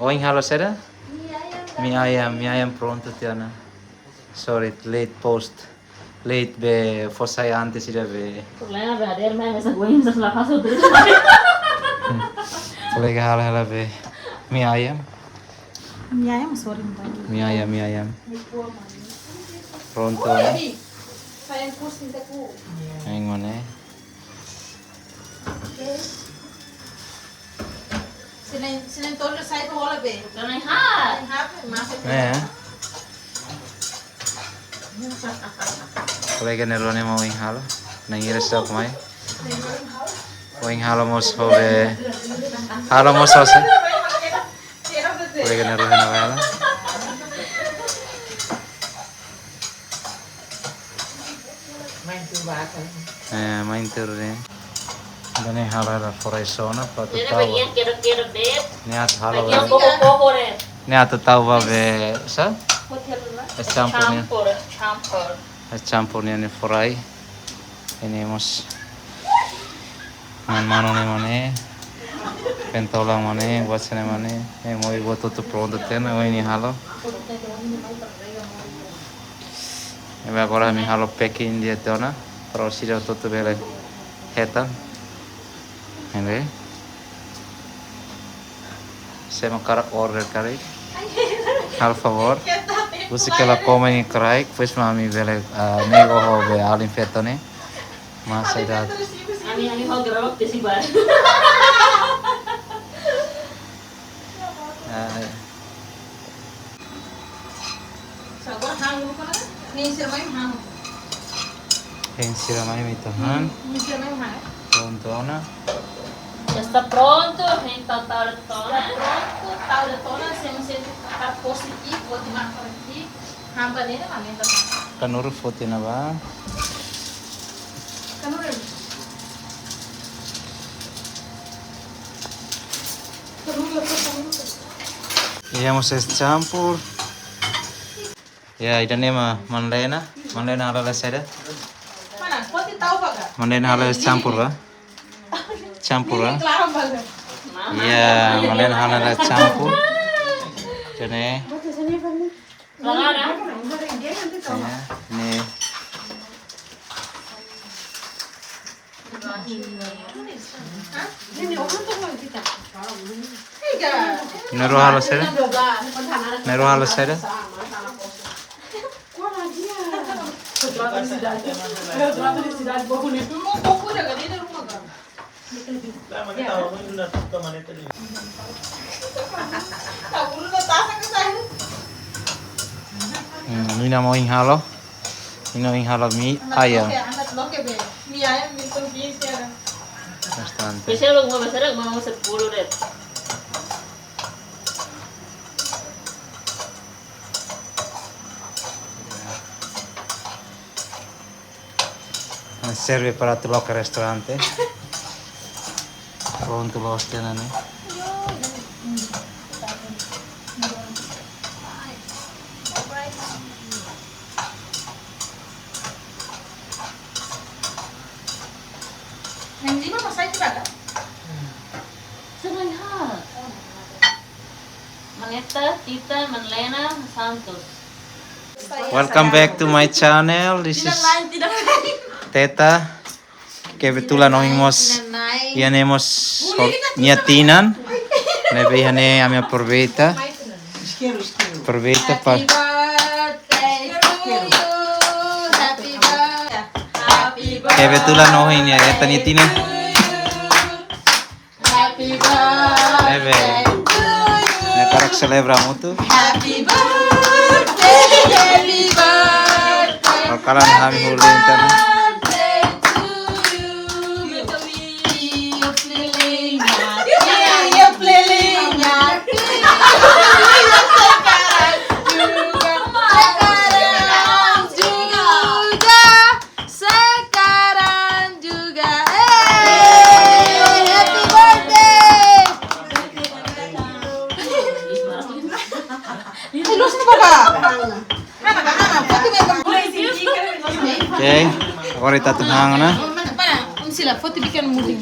Going halo seda? Mi ayam pronto Tiana. Sorry, late post. Late be for saya antes ida be. Problema verdadeiro, mas essa coisa não faz o dedo. Colega halo be. Mi ayam. Ayam sorry mbak. Mi ayam. Pronto. Sayang kursi aku. Yang mana? Sinen tolong saya bawa be. Não é errado. Eh. Colega nerone mau wing halo. Nangira stop mai. Wing halo mos hobe. Halo mos hose. Colega nerone na wala. Main turun. Dane halo forai sona patu Jadi tahu. bagian kira-kira deh. Niat halo. Bagian pokok-pokok deh. Niat tahu be sa? Campurnya. Campur. Campurnya ni forai. Ini mos mano ni mane. Pentolang mane, buat sana mane. Mau buat tutup produk tena, ini halo. Ini agora mi halo packing dia tona. Terus sih tutup bela hetan. Ini. Saya mau karak order kari. Al favor. Husi que la come craik, pues mami vele nego hobe Alin Teta ne. Mas ida. Ani mau gerak di sini bar. Sabar hang ko na. Ni sir may hang. Yang siramai mi tahan. Ni sir may hang. Pronto na. Já está pronto, a gente tá tona. Pronto, tal de tona, se tá positivo, vou te marcar aqui. Hamba nele, mamenta. Kanuru foto na ba? Kanure. Íamos a campur. Ya, ida nema manlena. Manlena ala la seda. Mana? Poti tahu baga? Manlena ala campur ba? Campur ba? Claro baga. Ya, manlena ala la campur. Jene. Langara. Ya, ini. Nero halo seda? Nero halo seda? Ini nama wing halo. Ini wing halo mi ayam. Mi ayam minta biasa. Bastante. Biasanya lo mau besar, mau 10 deh. Serve para tu local restaurante. Pronto lo stiano ne. Yang lima masai baga. Senang ha. Maneta, Titan, Manlena, Santos. Welcome back to my channel. This is Teta. Kebetulan oímos ya hemos Tinan. Nebe ya ne ami aproveita. Aproveita para kebetulan oínya ya tani Tinan. Nebe. Ne karak selebra mutu. Happy birthday. Bakalan kami hulin tani. Okay, agora está tunang na. Sila foto bikin mudik.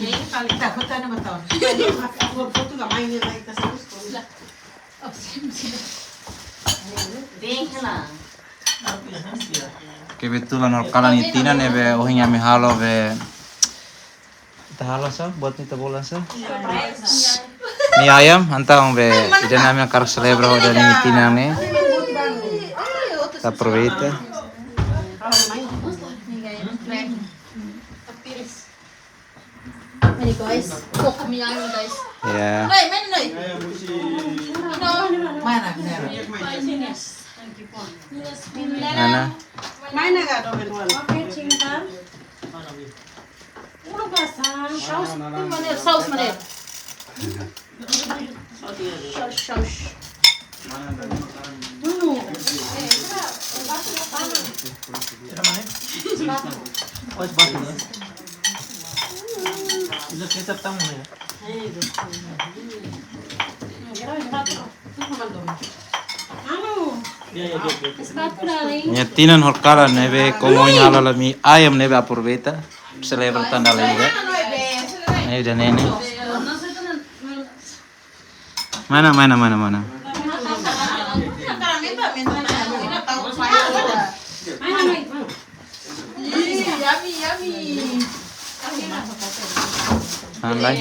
Kebetulan kalau ni Tinan be ohing yami halo be. Kita halo sa buat nita bola sa. Ni ayam antang be ida namanya karak selebra udah ni Tinan ni. Aproveita. Ini guys, cook mie ayam guys. Ya. Mana? Mana? Mana nggak ada benuan? Saus mana? Saus. Ya Tinan horkala nebe komoin halala mi ayam nebe aproveita. Selebra tanda lagi. Ini udah nenek. Mana? Andai.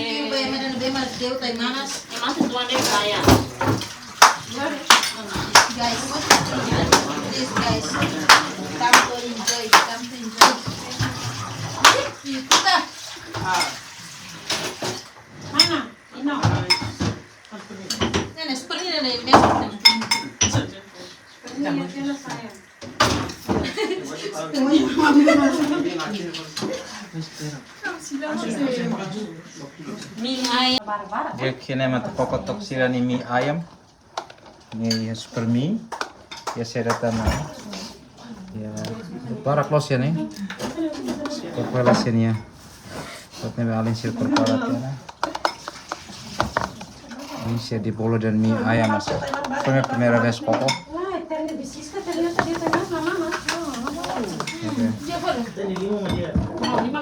Guys, please guys, come to enjoy. Mana? Ino. Nene, seperti ini mesok. Mie ayam. Dia kini mata pokok toksira ni mie ayam. Ini super mie. Ya saya datang. Ya, barak los ya nih. Perpelas ya. Buatnya Alin sira perparat ya. Ini saya di bolo dan mie ayam mas. Pemerah guys pokok. Jadi malas nih.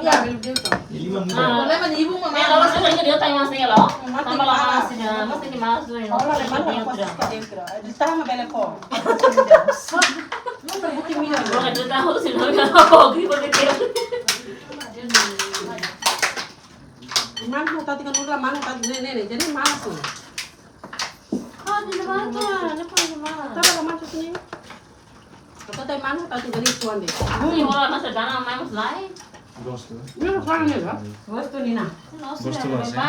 Kata teh mana tadi dari tuan deh. Ini kan nih lah. Gosto nih nah. Gosto los ya.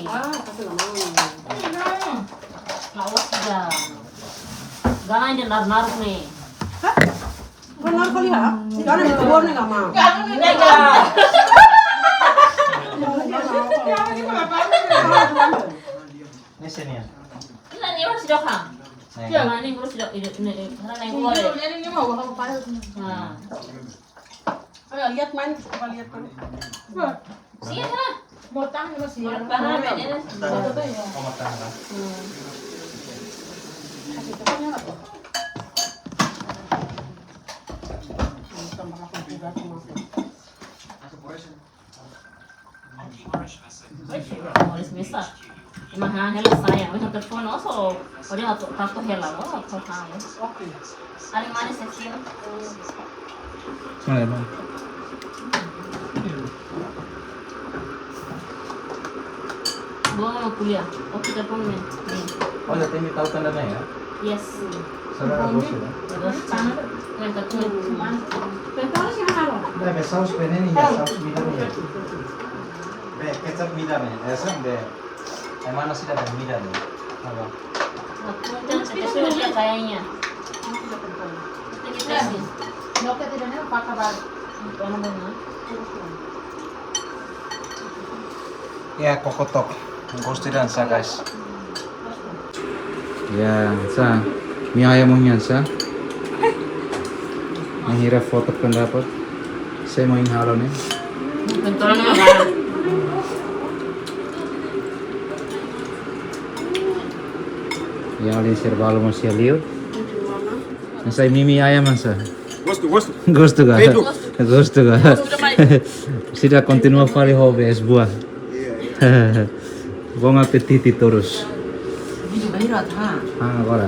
Ah, tapi nggak mau. Galang je naruh nih. Hah? Benar kali ya? Jangan ditegur nih nggak mau. Ini sini ya. Ini masih doang. Jangan ini terus ini karena yang keluar. Ini mau bawa ke paru. Nah. Ayo lihat main, coba lihat kan. Siap lah. Botang masih. Karena bedanya Kasih tepatnya apa? Tambah apa juga sama. Oleh semesta. Mahal hela saya, macam telepon also. Oleh atau hela, oh kau tahu. Oke. Alin manis seksi. Mana? Buang mau kuliah. Oh kita pun nih. Oh, jadi ini tahu tandanya ya? Yes. Saudara bos ya? Terus sana. Yang ketemu. Betul sih halo. Nah, saus peneni ya, saus midam ya. Be, kecap midam ya. Esok be. Mana sih dapat midam ya? Apa? Aku sudah lihat kayaknya. Kita sih. Loket tidak nih pakai bal. Ano ba na? Ya, kokotok. Gusto din sa guys. Ya, sa. Mie ayam mo yan sa. Mahirap foto pendapat. Saya mau halo nih. Benturan na ba? Ya, Alin sira masih liur. Nasa mimi ayam sa. Gosto ga. Sudah continua fare hobby es buah. Bom apetite todos. Vídeo ba hira tha. Ah, agora.